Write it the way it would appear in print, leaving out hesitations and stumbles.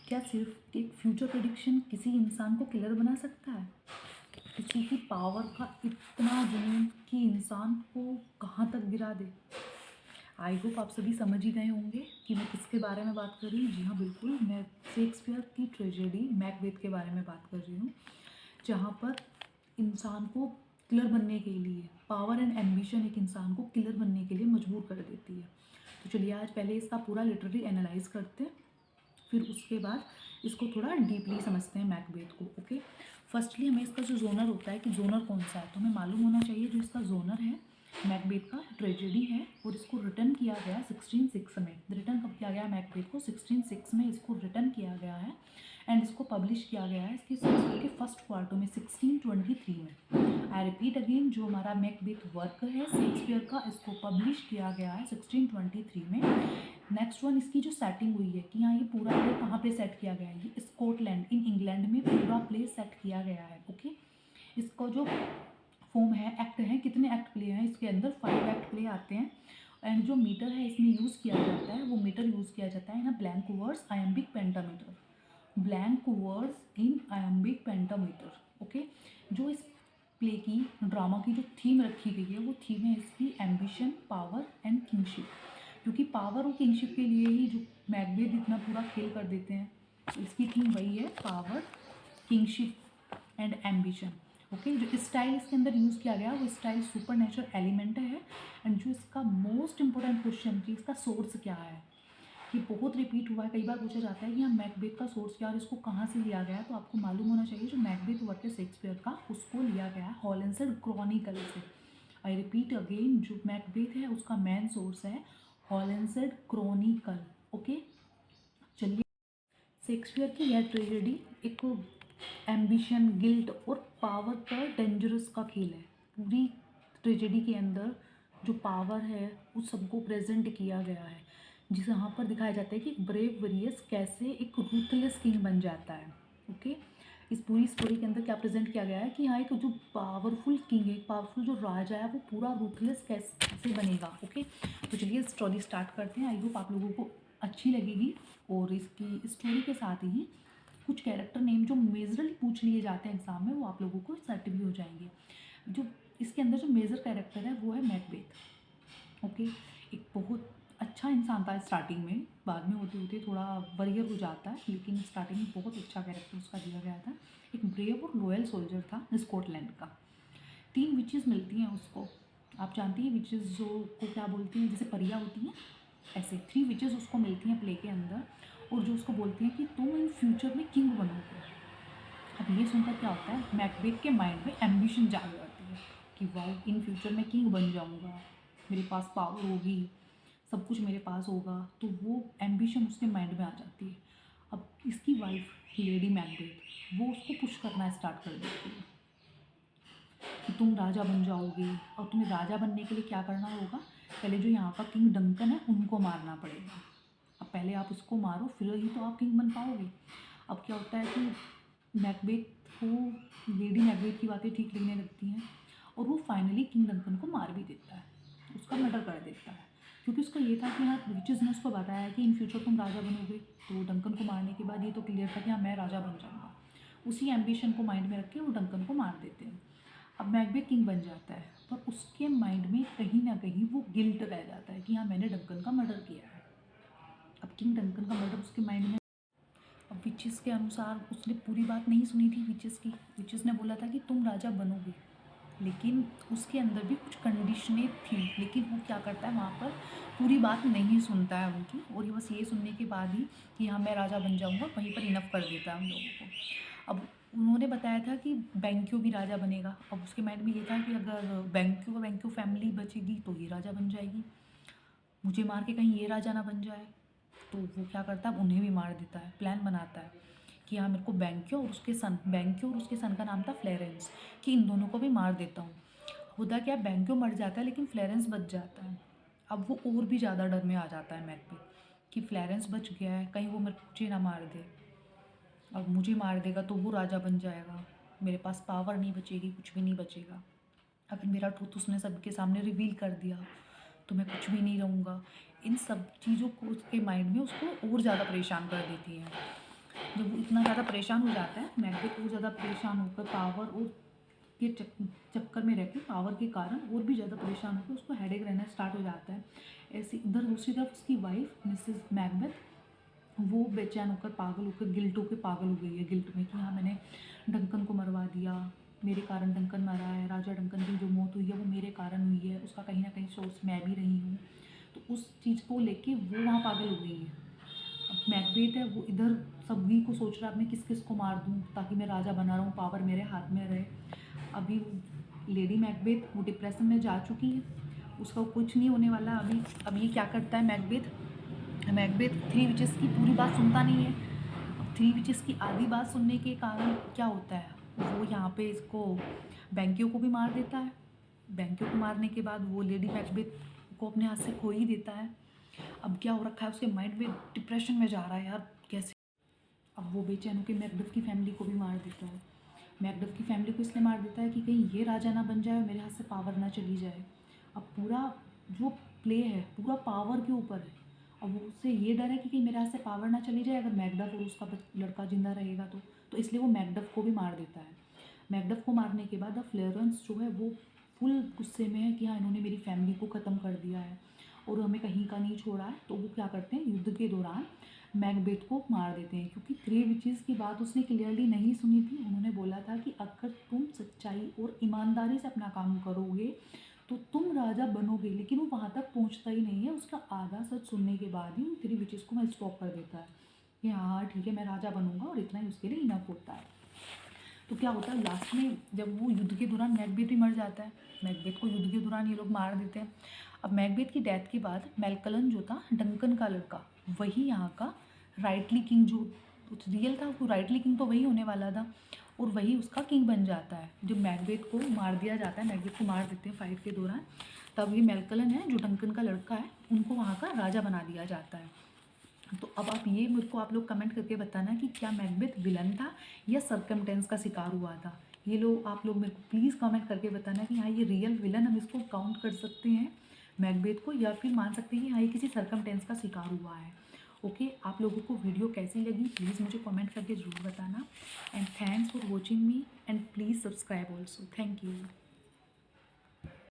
क्या सिर्फ एक फ्यूचर प्रेडिक्शन किसी इंसान को किलर बना सकता है? किसी की पावर का इतना जुनून कि इंसान को कहाँ तक गिरा दे। आई होप आप सभी समझ ही गए होंगे कि मैं किसके बारे में बात कर रही हूँ। जी हाँ, बिल्कुल, मैं शेक्सपियर की ट्रेजेडी मैकबेथ के बारे में बात कर रही हूँ, जहाँ पर इंसान को किलर बनने के लिए पावर एंड एम्बिशन एक इंसान को किलर बनने के लिए मजबूर कर देती है। तो चलिए आज पहले इसका पूरा लिटरेरी एनालाइज करते हैं, फिर उसके बाद इसको थोड़ा डीपली समझते हैं मैकबेथ को। ओके, फर्स्टली हमें इसका जो जोनर होता है कि जोनर कौन सा है, तो हमें मालूम होना चाहिए जो इसका जोनर है मैकबेथ का ट्रेजेडी है, और इसको रिटर्न किया गया 1606 में। रिटर्न कब किया गया मैकबेथ को? 1606 में इसको रिटर्न किया गया है एंड इसको पब्लिश किया गया है इसके शेक्सपियर के फर्स्ट क्वार्टर में 1623 में। आई रिपीट अगेन, जो हमारा मैकबेथ वर्क है शेक्सपियर का, इसको पब्लिश किया गया है 1623 में। नेक्स्ट वन, इसकी जो सेटिंग हुई है कि हाँ ये पूरा प्ले कहाँ पे सेट किया गया है, ये स्कॉटलैंड इन इंग्लैंड में पूरा प्ले सेट किया गया है। ओके, इसका जो फॉर्म है, एक्ट है, कितने एक्ट प्ले हैं इसके अंदर? 5 एक्ट प्ले आते हैं। एंड जो मीटर है इसमें यूज़ किया जाता है, वो मीटर यूज़ किया जाता है ना blank words iambic pentameter, blank words in iambic pentameter. Okay, जो इस प्ले की ड्रामा की जो थीम रखी गई है वो थीम है इसकी एम्बिशन, पावर एंड किंगशिप। क्योंकि पावर और किंगशिप के लिए ही जो मैकबेथ इतना पूरा खेल कर देते हैं, तो इसकी थीम वही है, power, kingship and ambition. Okay, जो स्टाइल इसके अंदर यूज़ किया गया वो स्टाइल सुपर नेचुरल एलिमेंट है। एंड जो इसका मोस्ट इंपॉर्टेंट क्वेश्चन कि इसका सोर्स क्या है, ये बहुत रिपीट हुआ है, कई बार पूछा जाता है कि हाँ मैकबेथ का सोर्स क्या है और इसको कहाँ से लिया गया है, तो आपको मालूम होना चाहिए जो मैकबेथ वर्क है शेक्सपियर का, उसको लिया गया है हॉलिंसेड क्रॉनिकल से। आई रिपीट अगेन, जो मैकबेथ है उसका मेन सोर्स है हॉलिंसेड क्रॉनिकल। ओके, चलिए, शेक्सपियर की यह ट्रेजेडी एक एम्बिशन, गिल्ट और पावर का डेंजरस का खेल है। पूरी ट्रेजेडी के अंदर जो पावर है उस सबको प्रेजेंट किया गया है, जिसे यहाँ पर दिखाया जाता है कि ब्रेव वरियस कैसे एक रूथलेस किंग बन जाता है। ओके, इस पूरी स्टोरी के अंदर क्या प्रेजेंट किया गया है कि हाँ एक जो पावरफुल किंग है, पावरफुल जो राजा है, वो पूरा रूथलेस कैसे बनेगा। ओके, तो चलिए स्टोरी स्टार्ट करते हैं। आई होप आप लोगों को अच्छी लगेगी। और इसकी स्टोरी के साथ ही कुछ कैरेक्टर नेम जो मेजरली पूछ लिए जाते हैं एग्जाम में, वो आप लोगों को सेट भी हो जाएंगे। जो इसके अंदर जो मेजर कैरेक्टर है वो है मैकबेथ। ओके, एक बहुत अच्छा इंसान था स्टार्टिंग में, बाद में होते होते थोड़ा वरियर हो जाता है, लेकिन स्टार्टिंग में बहुत अच्छा कैरेक्टर उसका दिया गया था। एक ब्रेव और लॉयल सोल्जर था स्कॉटलैंड का। 3 विचेस मिलती हैं उसको, आप जानती हैं विचेस जो को क्या बोलती हैं, जैसे परियां होती हैं, ऐसे 3 विचेस उसको मिलती हैं प्ले के अंदर, और जो उसको बोलती हैं कि तुम इन फ्यूचर में किंग बनोगे। अब ये सुनकर क्या होता है, मैकबेथ के माइंड में एम्बिशन जाग जाती है कि वाओ, इन फ्यूचर में किंग बन जाऊंगा, मेरे पास पावर होगी, सब कुछ मेरे पास होगा, तो वो एम्बिशन उसके माइंड में आ जाती है। अब इसकी वाइफ लेडी मैकबेथ वो उसको पुश करना स्टार्ट कर देती है कि तुम राजा बन जाओगे, और तुम्हें राजा बनने के लिए क्या करना होगा, पहले जो यहाँ का किंग डंकन है उनको मारना पड़ेगा। अब पहले आप उसको मारो, फिर ही तो आप किंग बन पाओगे। अब क्या होता है कि मैकबेथ को लेडी मैकबेथ की बातें ठीक लगने लगती हैं, और वो फाइनली किंग डंकन को मार भी देता है, उसका मर्डर कर देता है। क्योंकि उसको ये था कि हाँ विचेस ने उसको बताया कि इन फ्यूचर तुम राजा बनोगे, तो डंकन को मारने के बाद ये तो क्लियर था कि हाँ मैं राजा बन जाऊँगा। उसी एम्बिशन को माइंड में रख के वो डंकन को मार देते हैं। अब मैकबेथ किंग बन जाता है, पर उसके माइंड में कहीं ना कहीं वो गिल्ट रह जाता है कि हाँ मैंने डंकन का मर्डर किया है। अब किंग डंकन का मर्डर उसके माइंड में, अब विचेस के अनुसार उसने पूरी बात नहीं सुनी थी विचेस की। विचेस ने बोला था कि तुम राजा बनोगे, लेकिन उसके अंदर भी कुछ कंडीशनें थी, लेकिन वो क्या करता है वहाँ पर पूरी बात नहीं सुनता है उनकी, और ये बस ये सुनने के बाद ही कि हाँ मैं राजा बन जाऊँगा, वहीं पर इनफ कर देता है उन लोगों को। अब उन्होंने बताया था कि बैंक्यो भी राजा बनेगा। अब उसके माइंड में ये था कि अगर बैंक्यो फैमिली बचेगी तो ये राजा बन जाएगी, मुझे मार के कहीं ये राजा ना बन जाए। तो वो क्या करता है, उन्हें भी मार देता है। प्लान बनाता है कि हाँ मेरे को बैंक्यो और उसके सन का नाम था फ्लोरेंस, कि इन दोनों को भी मार देता हूँ। होता क्या, बैंक्यो मर जाता है लेकिन फ्लोरेंस बच जाता है। अब वो और भी ज़्यादा डर में आ जाता है मैकबेथ कि फ्लोरेंस बच गया है, कहीं वो मुझे ना मार दे। अब मुझे मार देगा तो वो राजा बन जाएगा, मेरे पास पावर नहीं बचेगी, कुछ भी नहीं बचेगा। अगर मेरा ट्रूथ उसने सबके सामने रिवील कर दिया तो मैं कुछ भी नहीं रहूँगा। इन सब चीज़ों को उसके माइंड में उसको और ज़्यादा परेशान कर देती हैं। जब वो इतना ज़्यादा परेशान हो जाता है, मैकबेथ बहुत ज़्यादा परेशान होकर पावर और के चक्कर में रहकर पावर के कारण और भी ज़्यादा परेशान होकर उसको हेडेक रहना स्टार्ट हो जाता है। ऐसे इधर दूसरी तरफ उसकी वाइफ मिसेस मैकबेथ वो बेचैन होकर पागल होकर गिल्ट होकर पागल हो गई है, गिल्ट में कि हाँ मैंने डंकन को मरवा दिया, मेरे कारण डंकन मरा है, राजा डंकन की जो मौत हुई है वो मेरे कारण हुई है, उसका कहीं ना कहीं सोर्स मैं भी रही हूँ। तो उस चीज़ को लेके वो वहाँ पागल हो गई है। अब मैकबेथ है वो इधर सभी को सोच रहा है अब मैं किस किस को मार दूँ ताकि मैं राजा बना रहा हूँ, पावर मेरे हाथ में रहे। अभी वो लेडी मैकबेथ वो डिप्रेशन में जा चुकी है, उसका कुछ नहीं होने वाला अभी। अब ये क्या करता है मैकबेथ, मैकबेथ थ्री विचेस की पूरी बात सुनता नहीं है। अब थ्री विचेस की आधी बात सुनने के कारण क्या होता है, वो यहाँ पे इसको बैंकियों को भी मार देता है। बैंकियों को मारने के बाद वो लेडी मैकबेथ को अपने हाथ से खो ही देता है। अब क्या हो रखा है उसके माइंड में, डिप्रेशन में जा रहा है यार कैसे। अब वो बेचैन होकर मैकबेथ की फैमिली को भी मार देता है। मैकबेथ की फैमिली को इसलिए मार देता है कि कहीं ये राजा ना बन जाए और मेरे हाथ से पावर ना चली जाए। अब पूरा जो प्ले है पूरा पावर के ऊपर है। अब उससे ये डर है कि कहीं मेरे हाथ से पावर ना चली जाए अगर मैकडफ और उसका लड़का जिंदा रहेगा तो इसलिए वो मैकडफ को भी मार देता है। मैकडफ को मारने के बाद अब फ्लोरेंस जो है वो फुल गुस्से में है कि हाँ इन्होंने मेरी फैमिली को ख़त्म कर दिया है और हमें कहीं का नहीं छोड़ा है। तो वो क्या करते हैं युद्ध के दौरान मैकबेथ को मार देते हैं, क्योंकि थ्री विचेस की बात उसने क्लियरली नहीं सुनी थी। उन्होंने बोला था कि अगर तुम सच्चाई और ईमानदारी से अपना काम करोगे तो तुम राजा बनोगे, लेकिन वो वहाँ तक पहुँचता ही नहीं है। उसका आधा सच सुनने के बाद ही थ्री विचेस को मैं स्टॉप कर देता है कि हाँ ठीक है मैं राजा बनूंगा, और इतना ही उसके लिए इनफ होता है। तो क्या होता है लास्ट में जब वो युद्ध के दौरान मैकबेथ भी मर जाता है, मैकबेथ को युद्ध के दौरान ये लोग मार देते हैं। अब मैकबेथ की डेथ के बाद मैलकलन जो था डंकन का लड़का, वही यहाँ का राइटली किंग जो रियल था, वो राइटली किंग तो वही होने वाला था और वही उसका किंग बन जाता है। जब मैकबेथ को मार दिया जाता है, मैकबेथ को मार देते हैं फाइट के दौरान, तब ये मैलकलन है जो डंकन का लड़का है उनको वहाँ का राजा बना दिया जाता है। तो अब आप ये मेरे को आप लोग कमेंट करके बताना कि क्या मैकबेथ विलन था या सर्कमटेंस का शिकार हुआ था। ये लोग आप लोग मेरे को प्लीज़ कमेंट करके बताना कि हाँ ये रियल विलन हम इसको काउंट कर सकते हैं मैकबेथ को, या फिर मान सकते हैं कि हाँ ये किसी सर्कमटेंस का शिकार हुआ है। ओके, आप लोगों को वीडियो कैसी लगी प्लीज़ मुझे कमेंट करके ज़रूर बताना। And thanks for watching me and please subscribe also. Thank you.